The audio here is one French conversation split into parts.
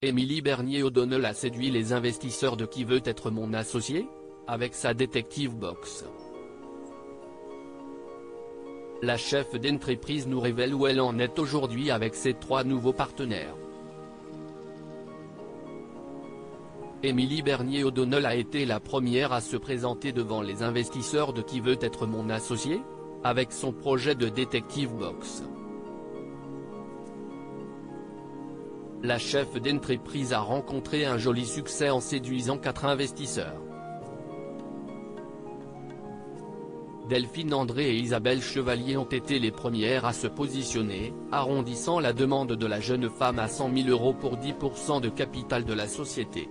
Émilie Bernier-O'Donnell a séduit les investisseurs de Qui veut être mon associé? Avec sa Detective Box. La chef d'entreprise nous révèle où elle en est aujourd'hui avec ses 3 nouveaux partenaires. Émilie Bernier-O'Donnell a été la première à se présenter devant les investisseurs de Qui veut être mon associé? Avec son projet de Detective Box. La chef d'entreprise a rencontré un joli succès en séduisant 4 investisseurs. Delphine André et Isabelle Chevalier ont été les premières à se positionner, arrondissant la demande de la jeune femme à 100 000 € pour 10% de capital de la société.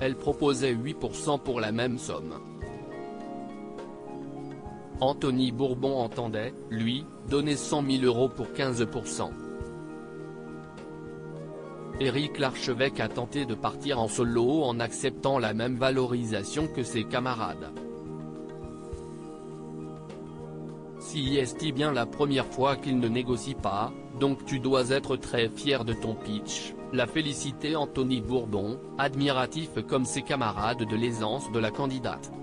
Elle proposait 8% pour la même somme. Anthony Bourbon entendait, lui, donner 100 000 € pour 15%. Éric Larchevêque a tenté de partir en solo en acceptant la même valorisation que ses camarades. Si est bien la première fois qu'il ne négocie pas, donc tu dois être très fier de ton pitch, l'a félicité Anthony Bourbon, admiratif comme ses camarades de l'aisance de la candidate.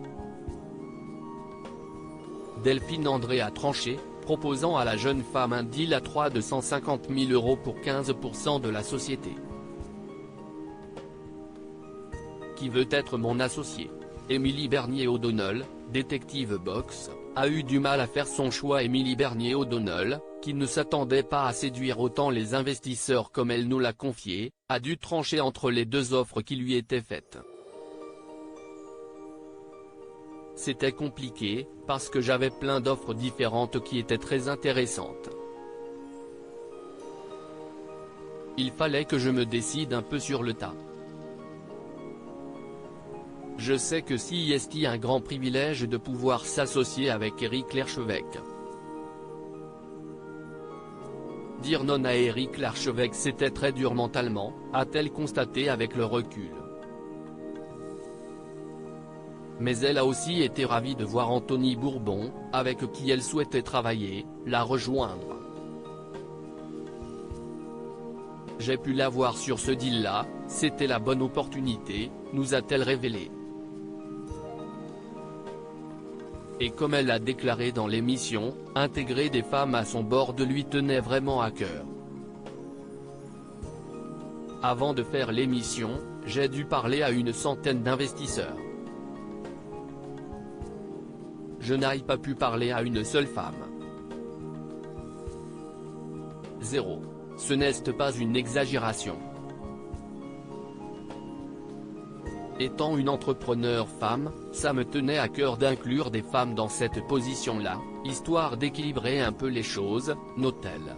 Delphine André a tranché, proposant à la jeune femme un deal à 3 de 150 000 € pour 15% de la société. Qui veut être mon associé? Émilie Bernier-O'Donnell, Detective Box, a eu du mal à faire son choix. Émilie Bernier-O'Donnell, qui ne s'attendait pas à séduire autant les investisseurs comme elle nous l'a confié, a dû trancher entre les 2 offres qui lui étaient faites. C'était compliqué, parce que j'avais plein d'offres différentes qui étaient très intéressantes. Il fallait que je me décide un peu sur le tas. Je sais que c'est un grand privilège de pouvoir s'associer avec Éric Larchevêque. Dire non à Éric Larchevêque c'était très dur mentalement, a-t-elle constaté avec le recul. Mais elle a aussi été ravie de voir Anthony Bourbon, avec qui elle souhaitait travailler, la rejoindre. J'ai pu la voir sur ce deal-là, c'était la bonne opportunité, nous a-t-elle révélé. Et comme elle a déclaré dans l'émission, intégrer des femmes à son board lui tenait vraiment à cœur. Avant de faire l'émission, j'ai dû parler à une centaine d'investisseurs. Je n'ai pas pu parler à une seule femme. 0. Ce n'est pas une exagération. Étant une entrepreneure femme, ça me tenait à cœur d'inclure des femmes dans cette position-là, histoire d'équilibrer un peu les choses, note-t-elle.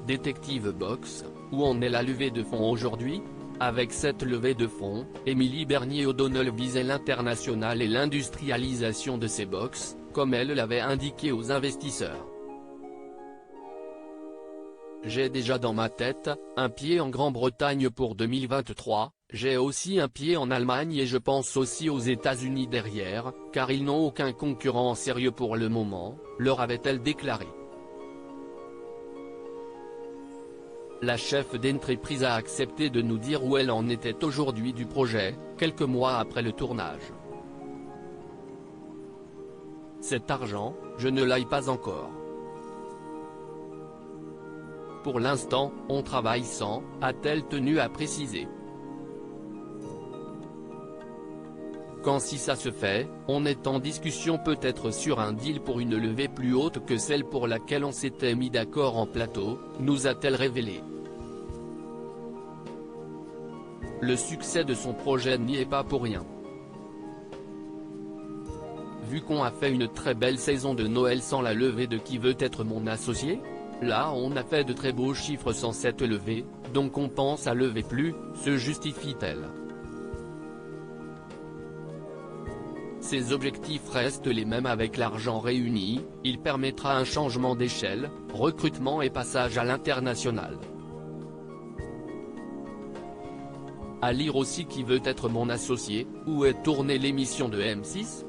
Detective Box, où en est la levée de fonds aujourd'hui? Avec cette levée de fonds, Émilie Bernier-O'Donnell visait l'international et l'industrialisation de ses box, comme elle l'avait indiqué aux investisseurs. J'ai déjà dans ma tête, un pied en Grande-Bretagne pour 2023, j'ai aussi un pied en Allemagne et je pense aussi aux États-Unis derrière, car ils n'ont aucun concurrent sérieux pour le moment, leur avait-elle déclaré. La chef d'entreprise a accepté de nous dire où elle en était aujourd'hui du projet, quelques mois après le tournage. Cet argent, je ne l'ai pas encore. Pour l'instant, on travaille sans, a-t-elle tenu à préciser. Quand si ça se fait, on est en discussion peut-être sur un deal pour une levée plus haute que celle pour laquelle on s'était mis d'accord en plateau, nous a-t-elle révélé. Le succès de son projet n'y est pas pour rien. Vu qu'on a fait une très belle saison de Noël sans la levée de Qui veut être mon associé? Là on a fait de très beaux chiffres sans cette levée, donc on pense à lever plus, se justifie-t-elle. Ses objectifs restent les mêmes avec l'argent réuni, il permettra un changement d'échelle, recrutement et passage à l'international. À lire aussi Qui veut être mon associé, où est tournée l'émission de M6,